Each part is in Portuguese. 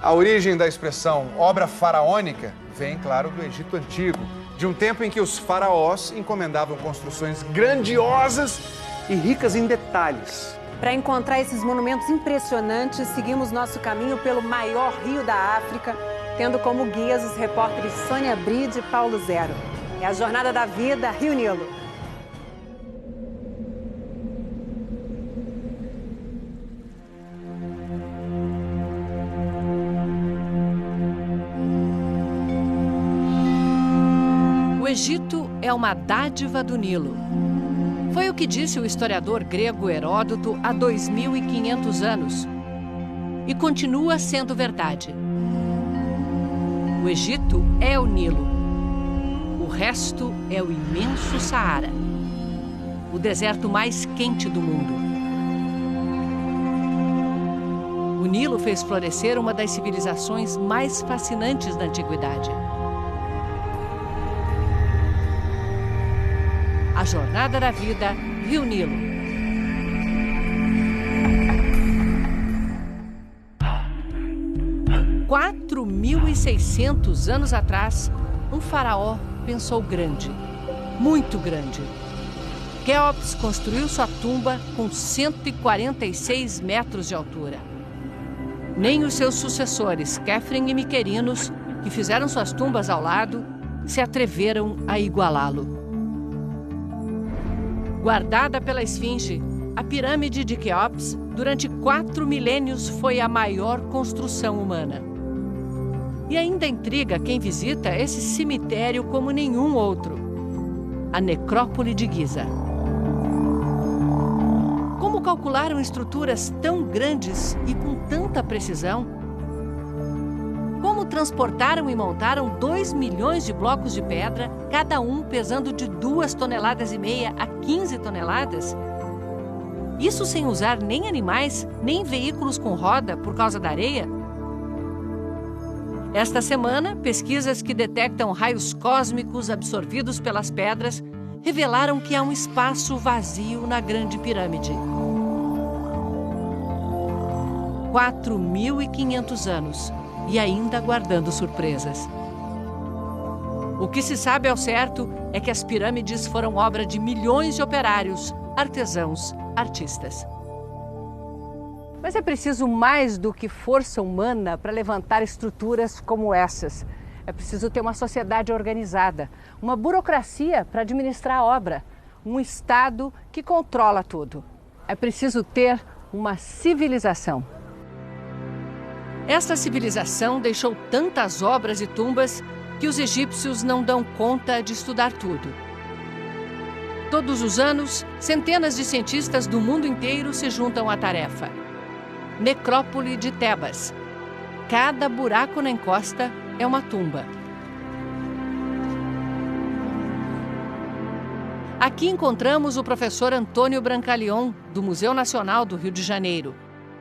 A origem da expressão obra faraônica vem, claro, do Egito Antigo, de um tempo em que os faraós encomendavam construções grandiosas e ricas em detalhes. Para encontrar esses monumentos impressionantes, seguimos nosso caminho pelo maior rio da África, tendo como guias os repórteres Sônia Bride e Paulo Zero. É a Jornada da Vida, Rio Nilo. O Egito é uma dádiva do Nilo. Foi o que disse o historiador grego Heródoto há 2.500 anos. E continua sendo verdade. O Egito é o Nilo. O resto é o imenso Saara, o deserto mais quente do mundo. O Nilo fez florescer uma das civilizações mais fascinantes da antiguidade. A Jornada da Vida, Rio Nilo. Há 4.600 anos atrás, um faraó pensou grande, muito grande. Quéops construiu sua tumba com 146 metros de altura. Nem os seus sucessores, Quéfren e Miquerinos, que fizeram suas tumbas ao lado, se atreveram a igualá-lo. Guardada pela Esfinge, a pirâmide de Quéops, durante 4 milênios, foi a maior construção humana. E ainda intriga quem visita esse cemitério como nenhum outro, a Necrópole de Giza. Como calcularam estruturas tão grandes e com tanta precisão? Como transportaram e montaram 2 milhões de blocos de pedra, cada um pesando de 2,5 toneladas a 15 toneladas? Isso sem usar nem animais, nem veículos com roda por causa da areia? Esta semana, pesquisas que detectam raios cósmicos absorvidos pelas pedras revelaram que há um espaço vazio na Grande Pirâmide. 4.500 anos. E ainda guardando surpresas. O que se sabe ao certo é que as pirâmides foram obra de milhões de operários, artesãos, artistas. Mas é preciso mais do que força humana para levantar estruturas como essas. É preciso ter uma sociedade organizada, uma burocracia para administrar a obra, um Estado que controla tudo. É preciso ter uma civilização. Esta civilização deixou tantas obras e tumbas que os egípcios não dão conta de estudar tudo. Todos os anos, centenas de cientistas do mundo inteiro se juntam à tarefa. Necrópole de Tebas. Cada buraco na encosta é uma tumba. Aqui encontramos o professor Antônio Brancaleon, do Museu Nacional do Rio de Janeiro.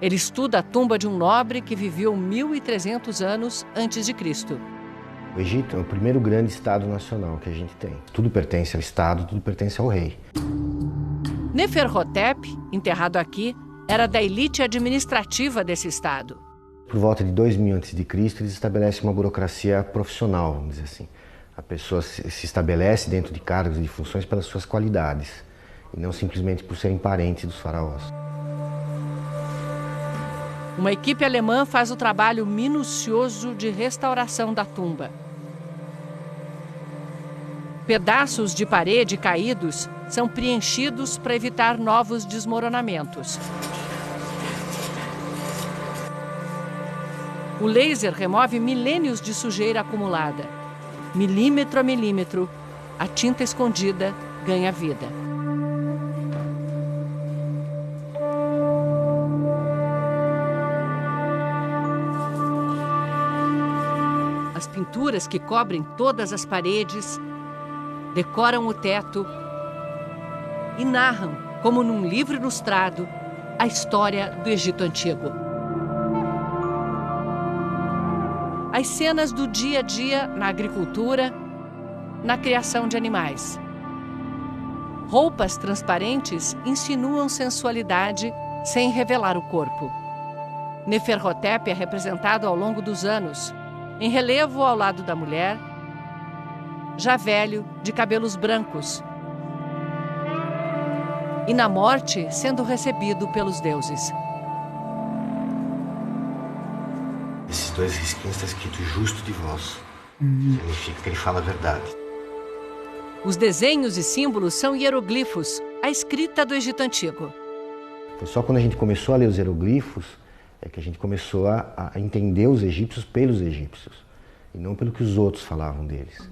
Ele estuda a tumba de um nobre que viveu 1.300 anos antes de Cristo. O Egito é o primeiro grande Estado nacional que a gente tem. Tudo pertence ao Estado, tudo pertence ao rei. Neferhotep, enterrado aqui, era da elite administrativa desse Estado. Por volta de 2000 a.C., eles estabelecem uma burocracia profissional, vamos dizer assim. A pessoa se estabelece dentro de cargos e de funções pelas suas qualidades, e não simplesmente por serem parentes dos faraós. Uma equipe alemã faz o trabalho minucioso de restauração da tumba. Pedaços de parede caídos são preenchidos para evitar novos desmoronamentos. O laser remove milênios de sujeira acumulada. Milímetro a milímetro, a tinta escondida ganha vida. As pinturas que cobrem todas as paredes, decoram o teto e narram, como num livro ilustrado, a história do Egito Antigo. As cenas do dia a dia na agricultura, na criação de animais. Roupas transparentes insinuam sensualidade sem revelar o corpo. Neferhotep é representado ao longo dos anos, em relevo ao lado da mulher, já velho, de cabelos brancos, e na morte sendo recebido pelos deuses. Esses dois risquinhos está escrito justo de vós. Significa que ele fala a verdade. Os desenhos e símbolos são hieroglifos, a escrita do Egito Antigo. Foi só quando a gente começou a ler os hieroglifos é que a gente começou a entender os egípcios pelos egípcios, e não pelo que os outros falavam deles.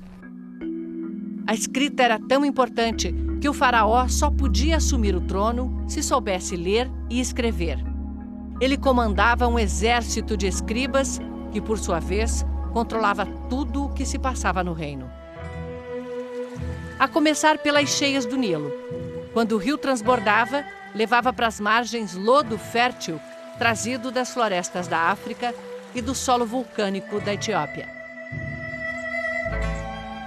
A escrita era tão importante que o faraó só podia assumir o trono se soubesse ler e escrever. Ele comandava um exército de escribas que, por sua vez, controlava tudo o que se passava no reino. A começar pelas cheias do Nilo. Quando o rio transbordava, levava para as margens lodo fértil trazido das florestas da África e do solo vulcânico da Etiópia.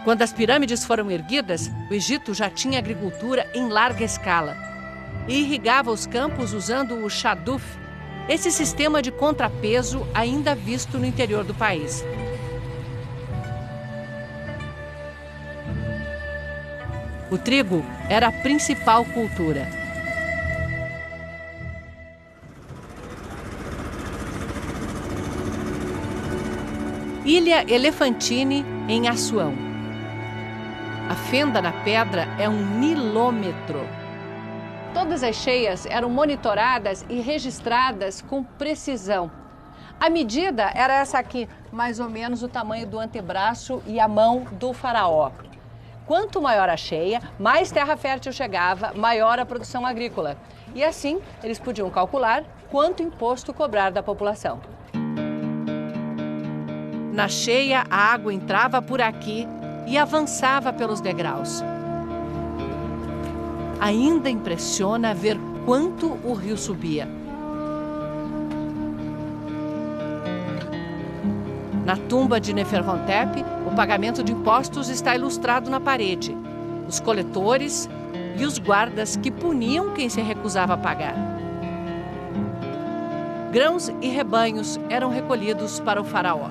Quando as pirâmides foram erguidas, o Egito já tinha agricultura em larga escala e irrigava os campos usando o shaduf, esse sistema de contrapeso ainda visto no interior do país. O trigo era a principal cultura. Ilha Elefantine, em Assuão. A fenda na pedra é 1 milômetro. Todas as cheias eram monitoradas e registradas com precisão. A medida era essa aqui, mais ou menos o tamanho do antebraço e a mão do faraó. Quanto maior a cheia, mais terra fértil chegava, maior a produção agrícola. E assim, eles podiam calcular quanto imposto cobrar da população. Na cheia, a água entrava por aqui e avançava pelos degraus. Ainda impressiona ver quanto o rio subia. Na tumba de Neferhotep, o pagamento de impostos está ilustrado na parede. Os coletores e os guardas que puniam quem se recusava a pagar. Grãos e rebanhos eram recolhidos para o faraó.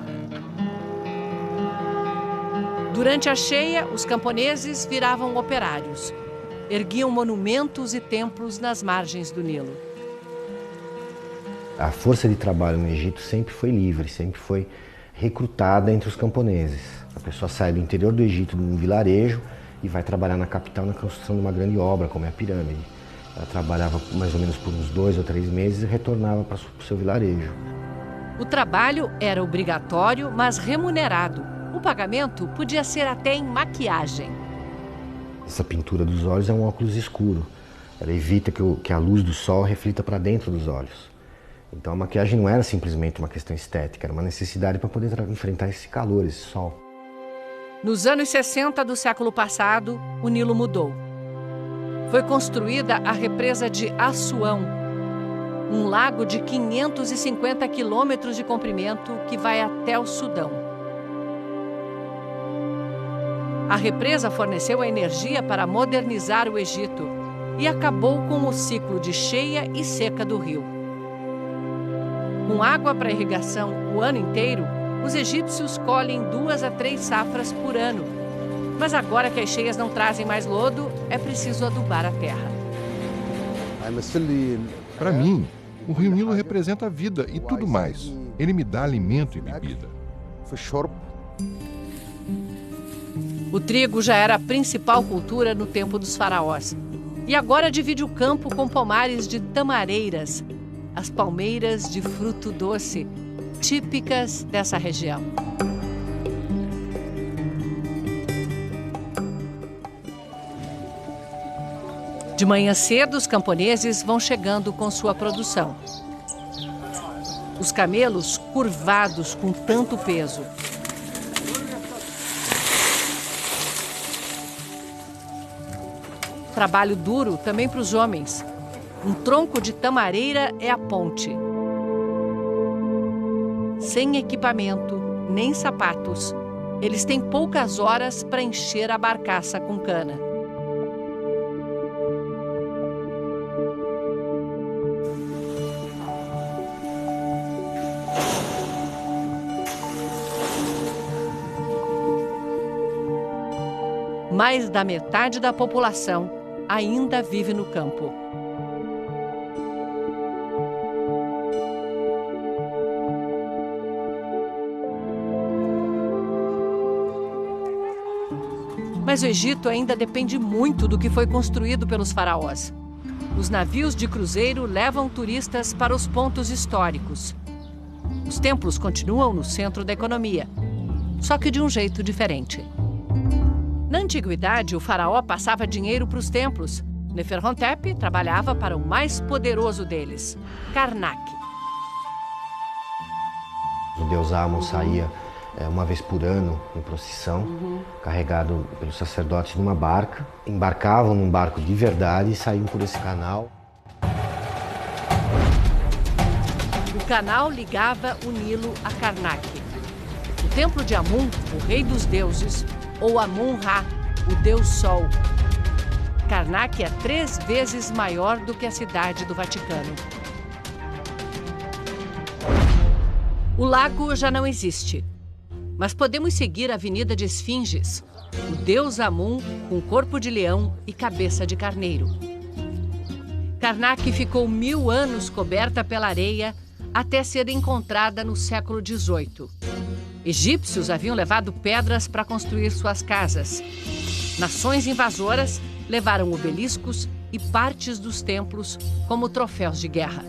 Durante a cheia, os camponeses viravam operários. Erguiam monumentos e templos nas margens do Nilo. A força de trabalho no Egito sempre foi livre, sempre foi recrutada entre os camponeses. A pessoa sai do interior do Egito, de um vilarejo, e vai trabalhar na capital na construção de uma grande obra, como é a pirâmide. Ela trabalhava mais ou menos por uns 2 ou 3 meses e retornava para o seu vilarejo. O trabalho era obrigatório, mas remunerado. O pagamento podia ser até em maquiagem. Essa pintura dos olhos é um óculos escuro. Ela evita que a luz do sol reflita para dentro dos olhos. Então a maquiagem não era simplesmente uma questão estética, era uma necessidade para poder enfrentar esse calor, esse sol. Nos anos 60 do século passado, o Nilo mudou. Foi construída a represa de Assuão, um lago de 550 quilômetros de comprimento que vai até o Sudão. A represa forneceu a energia para modernizar o Egito e acabou com o ciclo de cheia e seca do rio. Com água para irrigação o ano inteiro, os egípcios colhem 2 a 3 safras por ano. Mas agora que as cheias não trazem mais lodo, é preciso adubar a terra. Para mim, o Rio Nilo representa a vida e tudo mais. Ele me dá alimento e bebida. O trigo já era a principal cultura no tempo dos faraós. E agora divide o campo com pomares de tamareiras, as palmeiras de fruto doce, típicas dessa região. De manhã cedo, os camponeses vão chegando com sua produção. Os camelos curvados com tanto peso. Trabalho duro também para os homens. Um tronco de tamareira é a ponte. Sem equipamento, nem sapatos, eles têm poucas horas para encher a barcaça com cana. mais da metade da população ainda vive no campo. Mas o Egito ainda depende muito do que foi construído pelos faraós. Os navios de cruzeiro levam turistas para os pontos históricos. Os templos continuam no centro da economia, só que de um jeito diferente. Na antiguidade, o faraó passava dinheiro para os templos. Neferhotep trabalhava para o mais poderoso deles, Karnak. O deus Amon saía uma vez por ano em procissão, carregado pelos sacerdotes numa barca. Embarcavam num barco de verdade e saíam por esse canal. O canal ligava o Nilo a Karnak. O templo de Amun, o rei dos deuses, ou Amun-Ra, o deus Sol. Karnak é 3 vezes maior do que a cidade do Vaticano. O lago já não existe, mas podemos seguir a Avenida de Esfinges, o deus Amun com corpo de leão e cabeça de carneiro. Karnak ficou 1000 anos coberta pela areia até ser encontrada no século XVIII. Egípcios haviam levado pedras para construir suas casas. Nações invasoras levaram obeliscos e partes dos templos como troféus de guerra.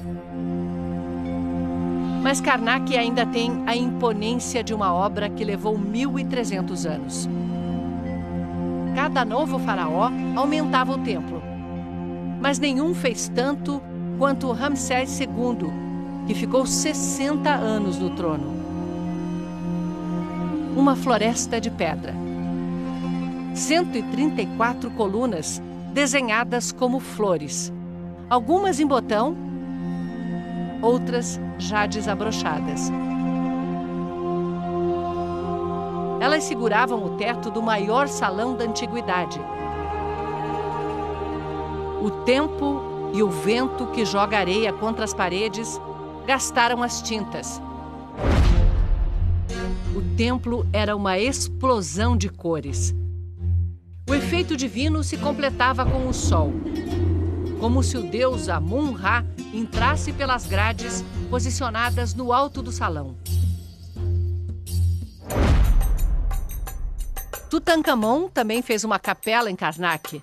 Mas Karnak ainda tem a imponência de uma obra que levou 1300 anos. Cada novo faraó aumentava o templo, mas nenhum fez tanto quanto Ramsés II, que ficou 60 anos no trono. Uma floresta de pedra. 134 colunas desenhadas como flores, algumas em botão, outras já desabrochadas. Elas seguravam o teto do maior salão da antiguidade. O tempo e o vento que joga areia contra as paredes gastaram as tintas. O templo era uma explosão de cores. O efeito divino se completava com o sol, como se o deus Amun-Ra entrasse pelas grades posicionadas no alto do salão. Tutankhamon também fez uma capela em Karnak.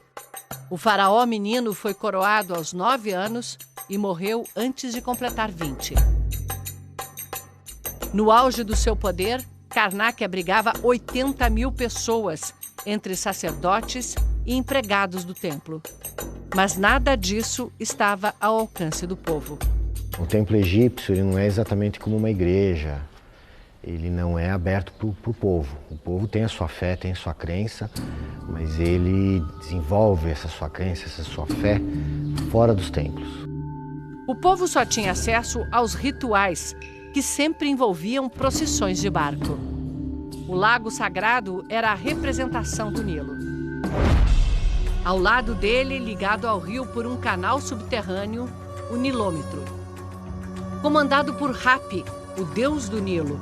O faraó menino foi coroado aos 9 anos e morreu antes de completar 20. No auge do seu poder, Karnak abrigava 80.000 pessoas, entre sacerdotes e empregados do templo. Mas nada disso estava ao alcance do povo. O templo egípcio ele não é exatamente como uma igreja. Ele não é aberto para o povo. O povo tem a sua fé, tem a sua crença, mas ele desenvolve essa sua crença, essa sua fé, fora dos templos. O povo só tinha acesso aos rituais, que sempre envolviam procissões de barco. O lago sagrado era a representação do Nilo. Ao lado dele, ligado ao rio por um canal subterrâneo, o Nilômetro. Comandado por Hapi, o deus do Nilo,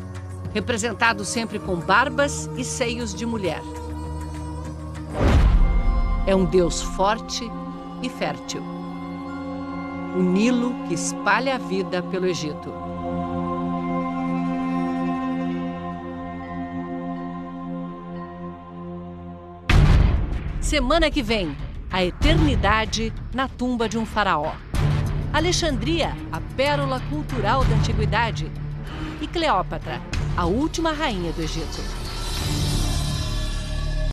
representado sempre com barbas e seios de mulher. É um deus forte e fértil. O Nilo que espalha a vida pelo Egito. Semana que vem, a eternidade na tumba de um faraó. Alexandria, a pérola cultural da antiguidade. E Cleópatra, a última rainha do Egito.